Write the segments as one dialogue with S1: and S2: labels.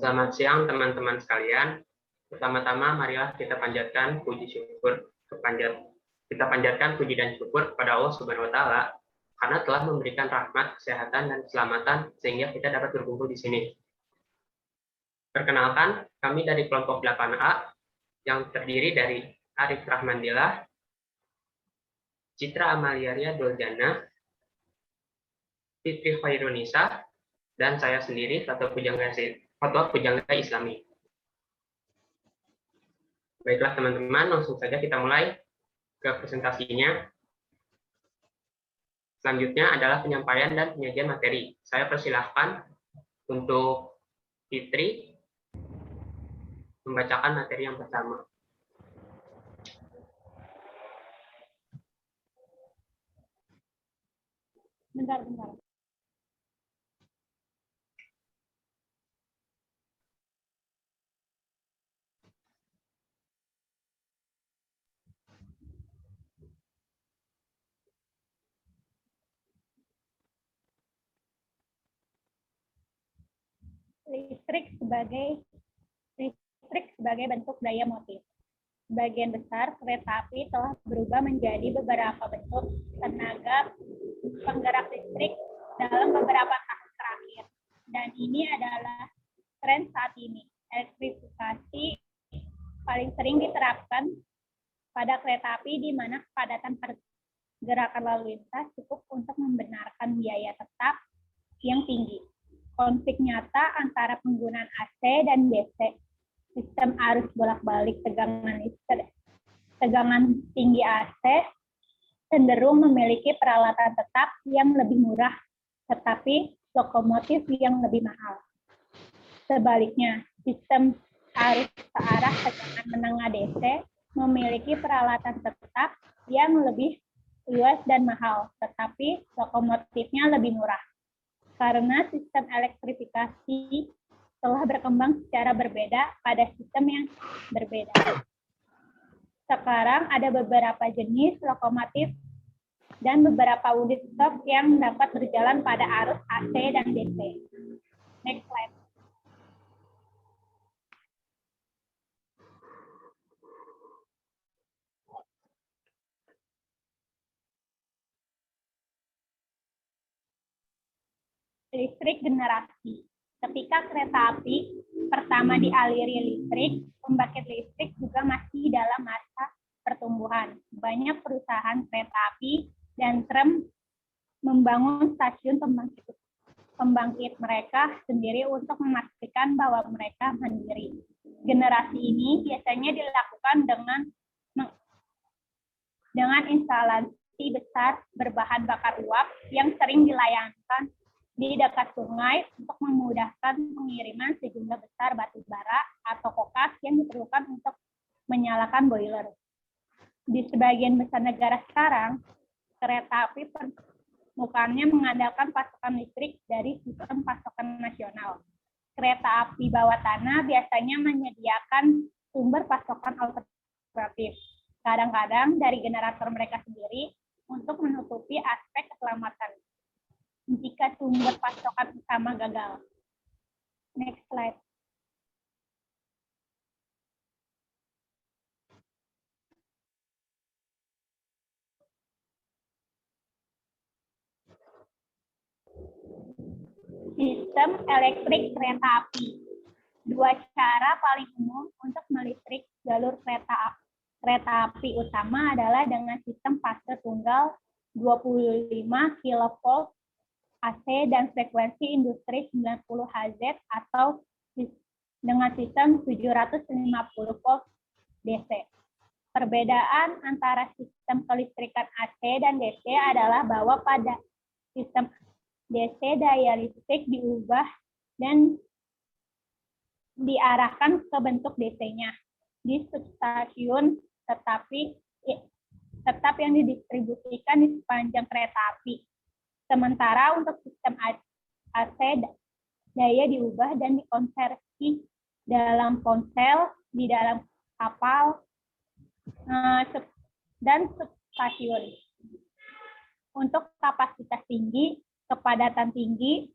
S1: Selamat siang teman-teman sekalian. Pertama-tama marilah kita panjatkan puji dan syukur kepada Allah Subhanahu wa taala karena telah memberikan rahmat, kesehatan dan keselamatan sehingga kita dapat berkumpul di sini. Perkenalkan, kami dari kelompok 8A yang terdiri dari Arif Rahmandillah, Citra Amalia Doljana, Fitri Khairunisa, dan saya sendiri Fatwa Pujangga Islami. Baiklah teman-teman, langsung saja kita mulai ke presentasinya. Selanjutnya adalah penyampaian dan penyajian materi. Saya persilahkan untuk Fitri membacakan materi yang pertama.
S2: Bentar. Listrik sebagai bentuk daya motif. Sebagian besar kereta api telah berubah menjadi beberapa bentuk tenaga penggerak listrik dalam beberapa tahun terakhir. Dan ini adalah tren saat ini. Elektrifikasi paling sering diterapkan pada kereta api di mana kepadatan pergerakan lalu lintas cukup untuk membenarkan biaya tetap yang tinggi. Konflik nyata antara penggunaan AC dan DC, sistem arus bolak-balik tegangan tinggi AC cenderung memiliki peralatan tetap yang lebih murah, tetapi lokomotif yang lebih mahal. Sebaliknya, sistem arus searah tegangan menengah DC memiliki peralatan tetap yang lebih luas dan mahal, tetapi lokomotifnya lebih murah. Karena sistem elektrifikasi telah berkembang secara berbeda pada sistem yang berbeda. Sekarang ada beberapa jenis lokomotif dan beberapa unit stok yang dapat berjalan pada arus AC dan DC. Next slide. Listrik generasi. Ketika kereta api pertama dialiri listrik, pembangkit listrik juga masih dalam masa pertumbuhan. Banyak perusahaan kereta api dan tram membangun stasiun pembangkit mereka sendiri untuk memastikan bahwa mereka mandiri. Generasi ini biasanya dilakukan dengan instalasi besar berbahan bakar uap yang sering dilayangkan di dekat sungai untuk memudahkan pengiriman sejumlah besar batu bara atau kokas yang diperlukan untuk menyalakan boiler. Di sebagian besar negara sekarang, kereta api permukaannya mengandalkan pasokan listrik dari sistem pasokan nasional. Kereta api bawah tanah biasanya menyediakan sumber pasokan alternatif, kadang-kadang dari generator mereka sendiri untuk menutupi aspek keselamatan jika sumber pasokan utama gagal. Next slide. Sistem elektrik kereta api. Dua cara paling umum untuk melistrik jalur kereta api utama adalah dengan sistem fase tunggal 25 kV AC dan frekuensi industri 90 Hz atau dengan sistem 750 volt DC. Perbedaan antara sistem kelistrikan AC dan DC adalah bahwa pada sistem DC daya listrik diubah dan diarahkan ke bentuk DC-nya di substasiun tetap yang didistribusikan di sepanjang kereta api. Sementara untuk sistem AC, daya diubah dan dikonversi dalam ponsel, di dalam kapal, dan substasiun. Untuk kapasitas tinggi, kepadatan tinggi,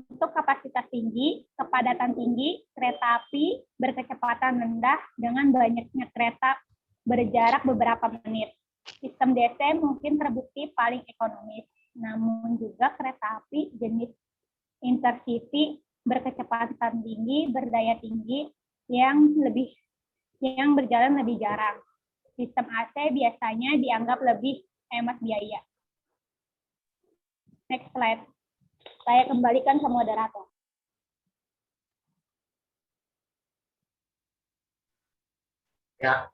S2: untuk kapasitas tinggi, kepadatan tinggi, kereta api berkecepatan rendah dengan banyaknya kereta berjarak beberapa menit. Sistem DC mungkin terbukti paling ekonomis, namun juga kereta api jenis intercity berkecepatan tinggi, berdaya tinggi yang berjalan lebih jarang. Sistem AC biasanya dianggap lebih hemat biaya. Next slide. Saya kembalikan ke moderator.
S1: Ya,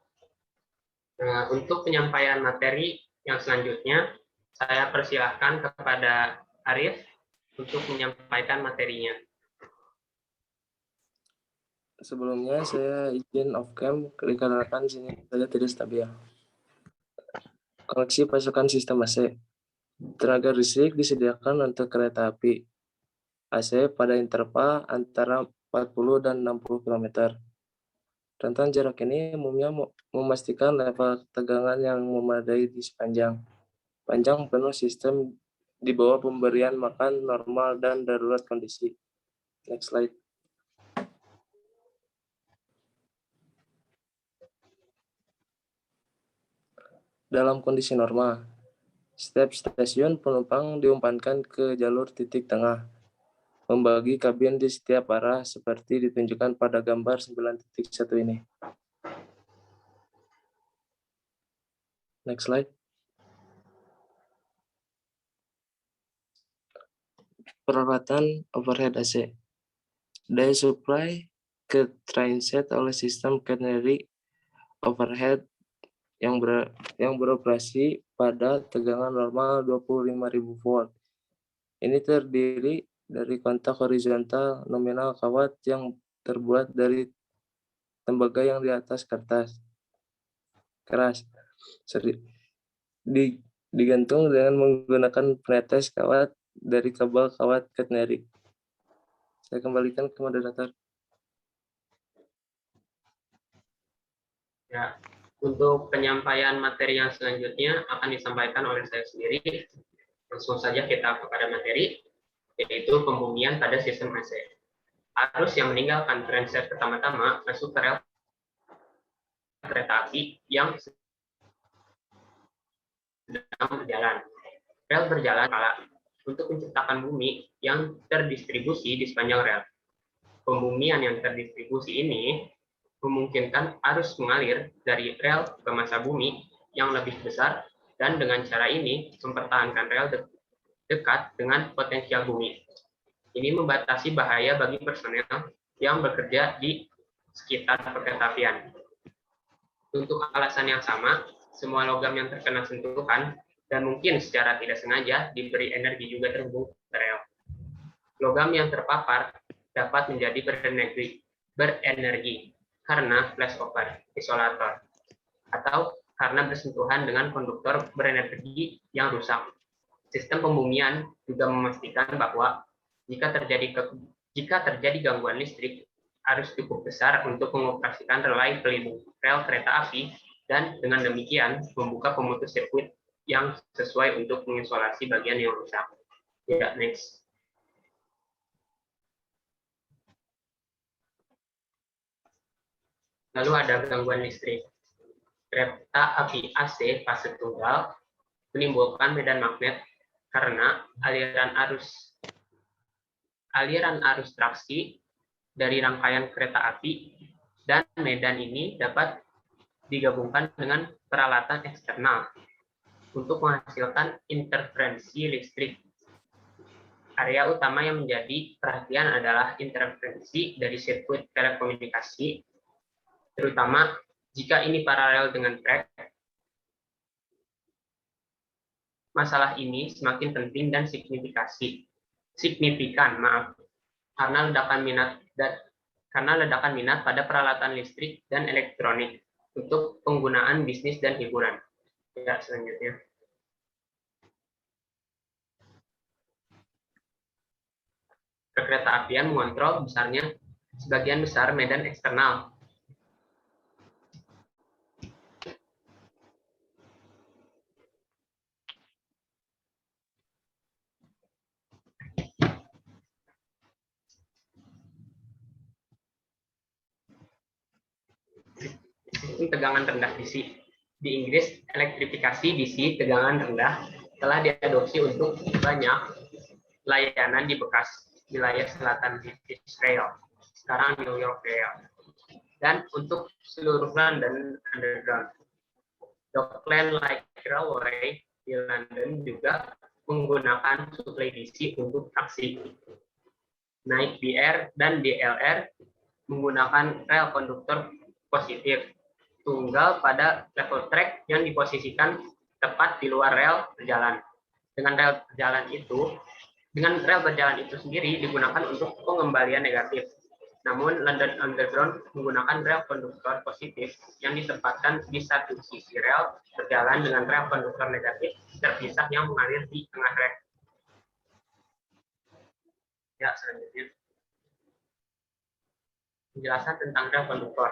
S1: untuk penyampaian materi yang selanjutnya, saya persilahkan kepada Arif untuk menyampaikan materinya.
S3: Sebelumnya saya izin off cam dikarenakan sini saya tidak stabil. Koneksi pasukan sistem AC. Tenaga listrik disediakan untuk kereta api AC pada interval antara 40 dan 60 km. Rentang jarak ini umumnya memastikan level tegangan yang memadai di sepanjang penuh sistem di bawah pemberian makan normal dan darurat kondisi. Next slide. Dalam kondisi normal, setiap stasiun penumpang diumpankan ke jalur titik tengah, membagi kabin di setiap arah seperti ditunjukkan pada gambar 9.1 ini. Next slide. Peralatan overhead AC. Daya supply ke trainset oleh sistem canary overhead yang beroperasi pada tegangan normal 25.000 volt. Ini terdiri dari kontak horizontal nominal kawat yang terbuat dari tembaga yang di atas kertas keras. Digantung dengan menggunakan penetes kawat dari kabel kawat canary. Saya kembalikan ke moderator.
S1: Ya, untuk penyampaian materi yang selanjutnya akan disampaikan oleh saya sendiri. Langsung saja kita kepada materi, yaitu pembumian pada sistem AC. Arus yang meninggalkan transit pertama-tama masuk ke rel kereta api yang sedang berjalan. Rel berjalan untuk menciptakan bumi yang terdistribusi di sepanjang rel. Pembumian yang terdistribusi ini memungkinkan arus mengalir dari rel ke massa bumi yang lebih besar, dan dengan cara ini mempertahankan rel dekat dengan potensial bumi. Ini membatasi bahaya bagi personel yang bekerja di sekitar perkereta-apian. Untuk alasan yang sama, semua logam yang terkena sentuhan dan mungkin secara tidak sengaja diberi energi juga terhubung ke rel. Logam yang terpapar dapat menjadi berenergi karena flashover isolator atau karena bersentuhan dengan konduktor berenergi yang rusak. Sistem pembumian juga memastikan bahwa jika terjadi gangguan listrik, harus cukup besar untuk mengoperasikan relay pelindung rel kereta api, dan dengan demikian membuka pemutus sirkuit yang sesuai untuk mengisolasi bagian yang rusak. Ya, next. Lalu ada gangguan listrik. Kereta api AC fase tunggal menimbulkan medan magnet karena aliran arus traksi dari rangkaian kereta api, dan medan ini dapat digabungkan dengan peralatan eksternal untuk menghasilkan interferensi listrik. Area utama yang menjadi perhatian adalah interferensi dari sirkuit telekomunikasi, terutama jika ini paralel dengan trek. Masalah ini semakin penting dan signifikan, karena ledakan minat pada peralatan listrik dan elektronik untuk penggunaan bisnis dan hiburan. Ya, selanjutnya. Perkereta-apian mengontrol besarnya sebagian besar medan eksternal. sistem tegangan rendah DC. Di Inggris, elektrifikasi DC tegangan rendah telah diadopsi untuk banyak layanan di bekas wilayah selatan British Rail, sekarang New York Rail, dan untuk seluruh London Underground. Dockland Light Railway di London juga menggunakan suplai DC untuk taksi. Naik BR dan DLR menggunakan rel konduktor positif tunggal pada level track yang diposisikan tepat di luar rel berjalan. Dengan rel berjalan itu sendiri digunakan untuk pengembalian negatif. Namun London Underground menggunakan rel konduktor positif yang ditempatkan di satu sisi rel berjalan dengan rel konduktor negatif terpisah yang mengalir di tengah rel. Ya, selanjutnya. Penjelasan tentang rel konduktor,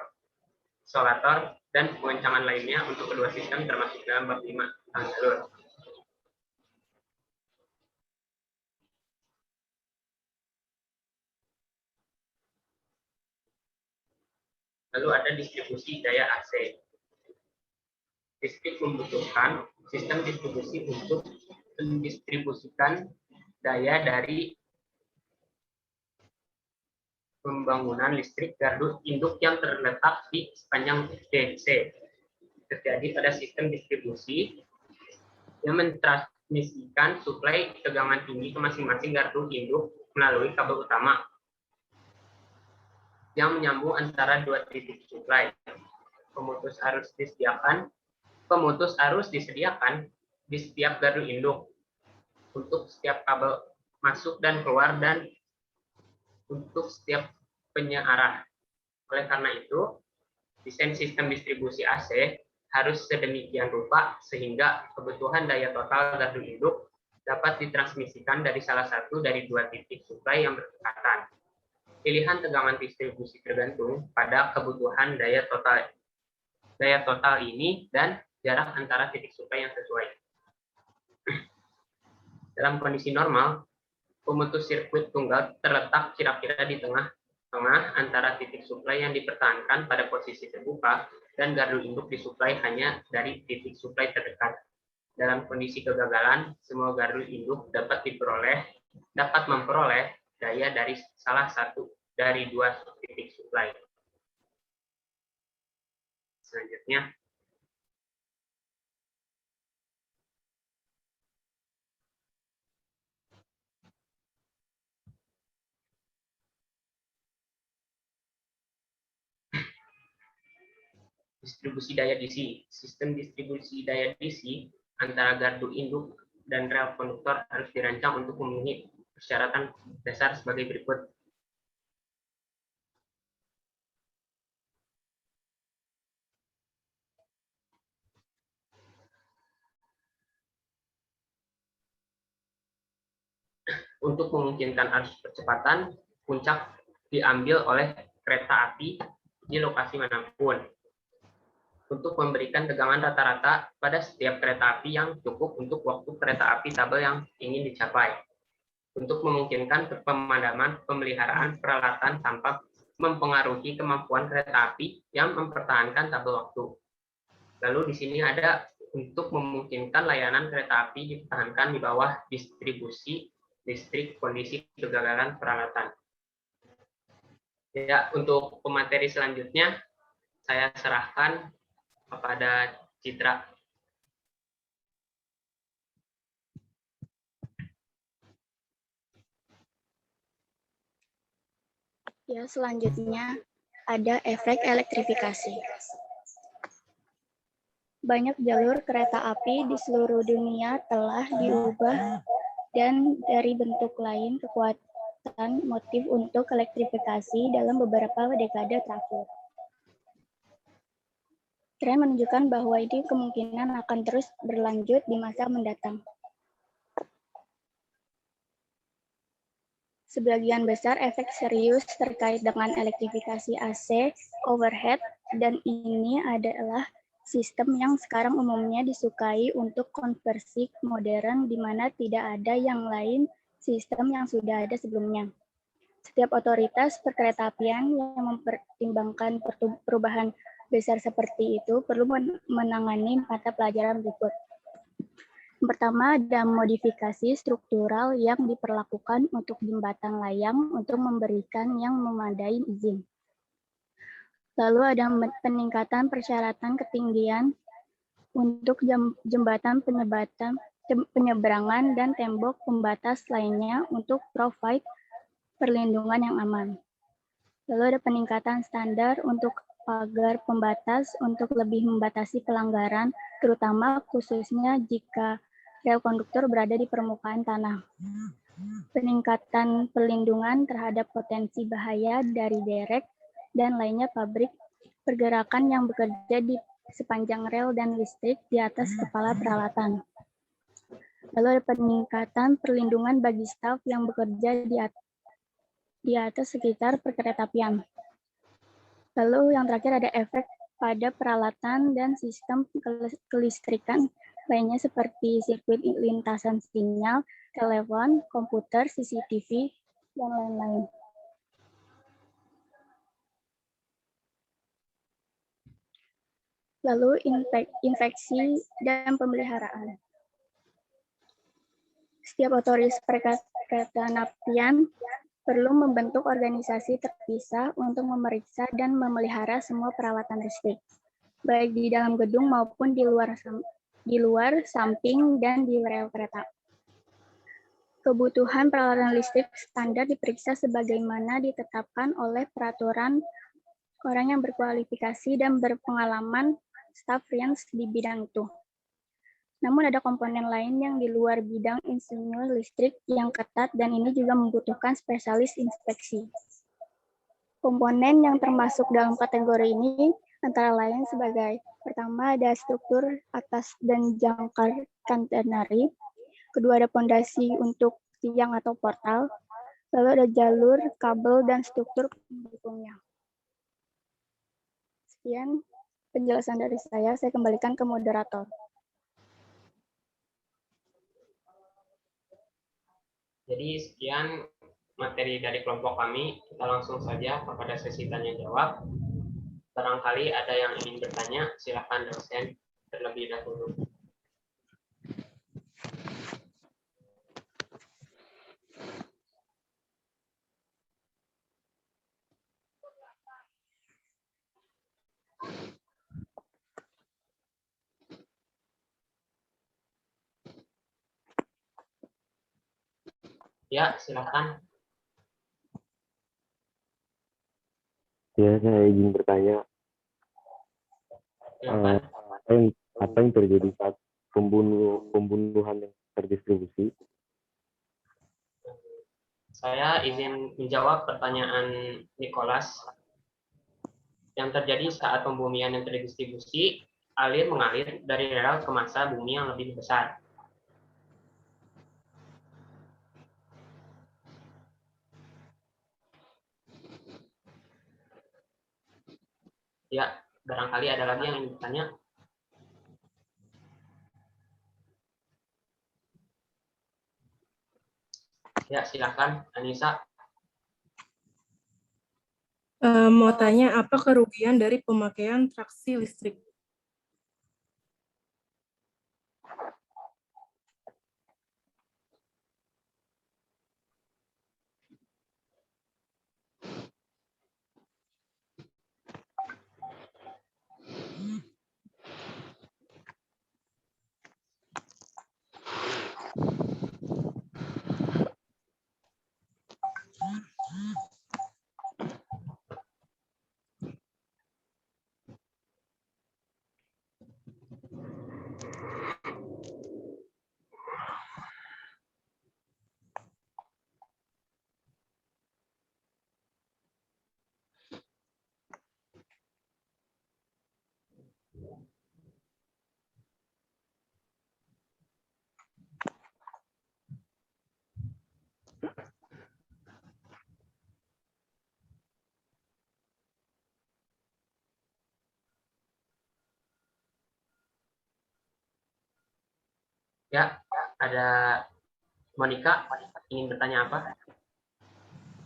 S1: isolator, dan pengencangan lainnya untuk kedua sistem termasuk dalam bab 5 tentang jalur. Lalu ada distribusi daya AC. Listrik membutuhkan sistem distribusi untuk mendistribusikan daya dari pembangunan listrik gardu induk yang terletak di sepanjang DC. Terjadi pada sistem distribusi yang mentransmisikan suplai tegangan tinggi ke masing-masing gardu induk melalui kabel utama yang menyambung antara dua titik suplai. Pemutus arus disediakan di setiap gardu induk untuk setiap kabel masuk dan keluar dan untuk setiap penyearah. Oleh karena itu, desain sistem distribusi AC harus sedemikian rupa sehingga kebutuhan daya total gardu induk dapat ditransmisikan dari salah satu dari dua titik suplai yang berdekatan. Pilihan tegangan distribusi tergantung pada kebutuhan daya total ini dan jarak antara titik suplai yang sesuai. Dalam kondisi normal, pemutus sirkuit tunggal terletak kira-kira di tengah-tengah antara titik suplai yang dipertahankan pada posisi terbuka dan gardu induk disuplai hanya dari titik suplai terdekat. Dalam kondisi kegagalan, semua gardu induk dapat memperoleh daya dari salah satu dari dua titik suplai. Selanjutnya, distribusi daya DC. Sistem distribusi daya DC antara gardu induk dan rel konduktor harus dirancang untuk memenuhi persyaratan dasar sebagai berikut. Untuk memungkinkan arus percepatan, puncak diambil oleh kereta api di lokasi manapun. Untuk memberikan tegangan rata-rata pada setiap kereta api yang cukup untuk waktu kereta api tabel yang ingin dicapai. Untuk memungkinkan pemadaman pemeliharaan peralatan tanpa mempengaruhi kemampuan kereta api yang mempertahankan tabel waktu. Lalu di sini ada untuk memungkinkan layanan kereta api dipertahankan di bawah distribusi listrik kondisi kegagalan peralatan. Ya, untuk pemateri selanjutnya saya serahkan kepada Citra.
S4: Ya, selanjutnya ada efek elektrifikasi. Banyak jalur kereta api di seluruh dunia telah diubah dan dari bentuk lain kekuatan motif untuk elektrifikasi dalam beberapa dekade terakhir. Tren menunjukkan bahwa ini kemungkinan akan terus berlanjut di masa mendatang. Sebagian besar efek serius terkait dengan elektrifikasi AC overhead, dan ini adalah sistem yang sekarang umumnya disukai untuk konversi modern di mana tidak ada yang lain sistem yang sudah ada sebelumnya. Setiap otoritas perkeretaapian yang mempertimbangkan perubahan besar seperti itu perlu menangani mata pelajaran berikut. Yang pertama, ada modifikasi struktural yang diperlakukan untuk jembatan layang untuk memberikan yang memadai izin. Lalu ada peningkatan persyaratan ketinggian untuk jembatan penyeberangan dan tembok pembatas lainnya untuk provide perlindungan yang aman. Lalu ada peningkatan standar untuk pagar pembatas untuk lebih membatasi pelanggaran, terutama khususnya jika rel konduktor berada di permukaan tanah. Peningkatan perlindungan terhadap potensi bahaya dari derek dan lainnya pabrik pergerakan yang bekerja di sepanjang rel dan listrik di atas kepala peralatan. Lalu ada peningkatan perlindungan bagi staf yang bekerja di atas sekitar perkeretaapian. Lalu yang terakhir ada efek pada peralatan dan sistem kelistrikan lainnya seperti sirkuit lintasan sinyal, telepon, komputer, CCTV, dan lain-lain. Lalu infeksi dan pemeliharaan. Setiap otoritas perkeretaapian perlu membentuk organisasi terpisah untuk memeriksa dan memelihara semua peralatan listrik, baik di dalam gedung maupun di luar, samping, dan di rel kereta. Kebutuhan peralatan listrik standar diperiksa sebagaimana ditetapkan oleh peraturan orang yang berkualifikasi dan berpengalaman staf Rians di bidang itu. Namun ada komponen lain yang di luar bidang insinyur listrik yang ketat dan ini juga membutuhkan spesialis inspeksi. Komponen yang termasuk dalam kategori ini antara lain sebagai pertama ada struktur atas dan jangkar catenary, kedua ada pondasi untuk tiang atau portal, lalu ada jalur, kabel, dan struktur pendukungnya. Sekian penjelasan dari saya kembalikan ke moderator.
S1: Jadi sekian materi dari kelompok kami, kita langsung saja kepada sesi tanya jawab. Barangkali ada yang ingin bertanya, silakan dosen terlebih dahulu. Ya, silakan.
S5: Ya, saya izin bertanya,
S1: Silakan.
S5: apa yang terjadi saat pembunuhan yang terdistribusi?
S1: Saya izin menjawab pertanyaan Nicholas. Yang terjadi saat pembumian yang terdistribusi, alir mengalir dari rel ke massa bumi yang lebih besar. Ya, barangkali ada lagi yang ingin bertanya. Ya, silakan, Anissa.
S6: Mau tanya, apa kerugian dari pemakaian traksi listrik?
S1: Ya, ada Monica, ingin bertanya apa?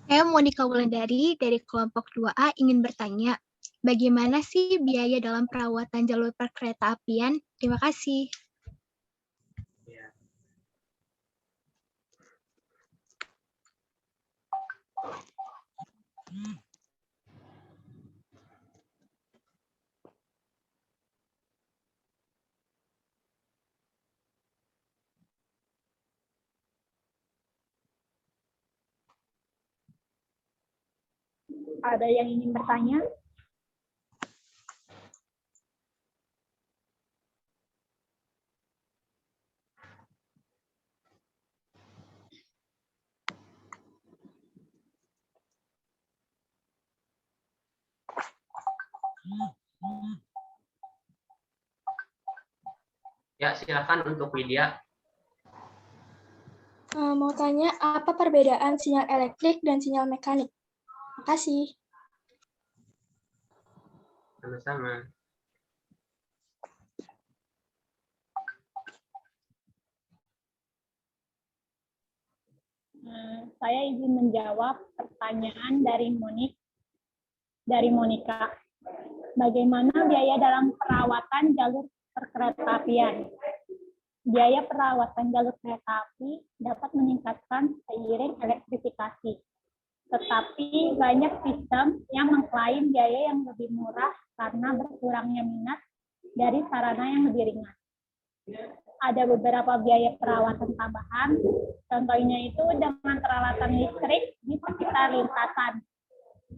S7: Saya Monica Wulandari dari kelompok 2A ingin bertanya, Bagaimana sih biaya dalam perawatan jalur perkeretaapian? Terima kasih.
S1: Ya.
S2: Ada yang ingin bertanya?
S1: Ya, silakan untuk Widya.
S8: Mau tanya, apa perbedaan sinyal elektrik dan sinyal mekanik? Makasih.
S1: Sama-sama.
S2: Saya izin menjawab pertanyaan dari Monika. Bagaimana biaya dalam perawatan jalur perkeretaapian? Biaya perawatan jalur kereta api dapat meningkatkan seiring elektrifikasi. Tetapi banyak sistem yang mengklaim biaya yang lebih murah karena berkurangnya minat dari sarana yang lebih ringan. Ada beberapa biaya perawatan tambahan, contohnya itu dengan peralatan listrik di sekitar lintasan,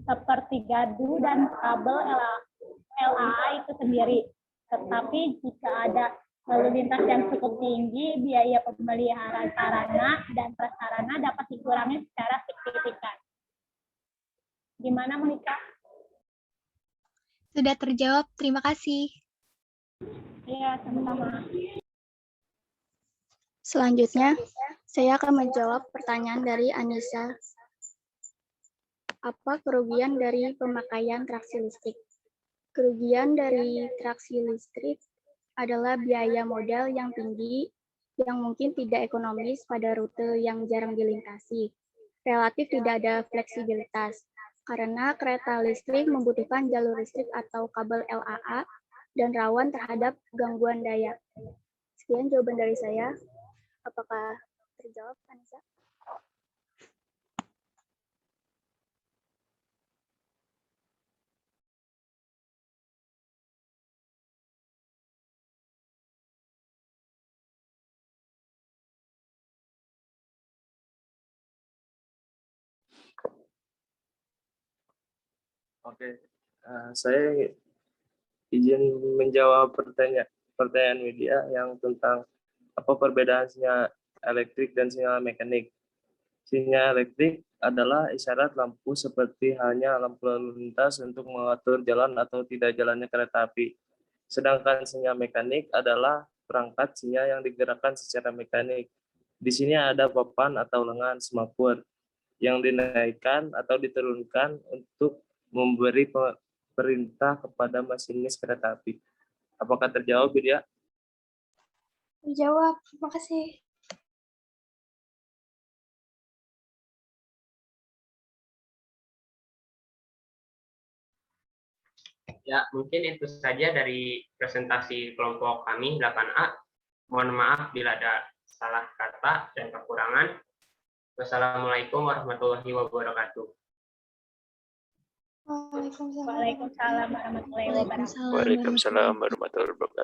S2: seperti gardu dan kabel LAA itu sendiri. Tetapi jika ada lalu lintas yang cukup tinggi, biaya pemeliharaan sarana dan prasarana dapat dikurangi secara signifikan. Gimana, Monika?
S7: Sudah terjawab, terima kasih.
S2: Iya, sama-sama.
S4: Selanjutnya, saya akan menjawab pertanyaan dari Anissa. Apa kerugian dari pemakaian traksi listrik? Kerugian dari traksi listrik adalah biaya modal yang tinggi yang mungkin tidak ekonomis pada rute yang jarang dilintasi. Relatif tidak ada fleksibilitas, karena kereta listrik membutuhkan jalur listrik atau kabel LAA dan rawan terhadap gangguan daya. Sekian jawaban dari saya. Apakah terjawab, Anissa?
S3: Oke, saya izin menjawab pertanyaan Widya yang tentang apa perbedaan sinyal elektrik dan sinyal mekanik. Sinyal elektrik adalah isyarat lampu seperti halnya lampu lalu lintas untuk mengatur jalan atau tidak jalannya kereta api. Sedangkan sinyal mekanik adalah perangkat sinyal yang digerakkan secara mekanik. Di sini ada papan atau lengan semapur yang dinaikkan atau diturunkan untuk memberi perintah kepada masinis kereta api. Apakah terjawab, Widya?
S8: Terjawab, terima kasih.
S1: Ya, mungkin itu saja dari presentasi kelompok kami 8A. Mohon maaf bila ada salah kata dan kekurangan. Wassalamualaikum warahmatullahi wabarakatuh.
S8: Waalaikumsalam.
S2: Waalaikumsalam warahmatullahi wabarakatuh.
S7: Waalaikumsalam warahmatullahi wabarakatuh.
S9: Waalaikumsalam warahmatullahi wabarakatuh.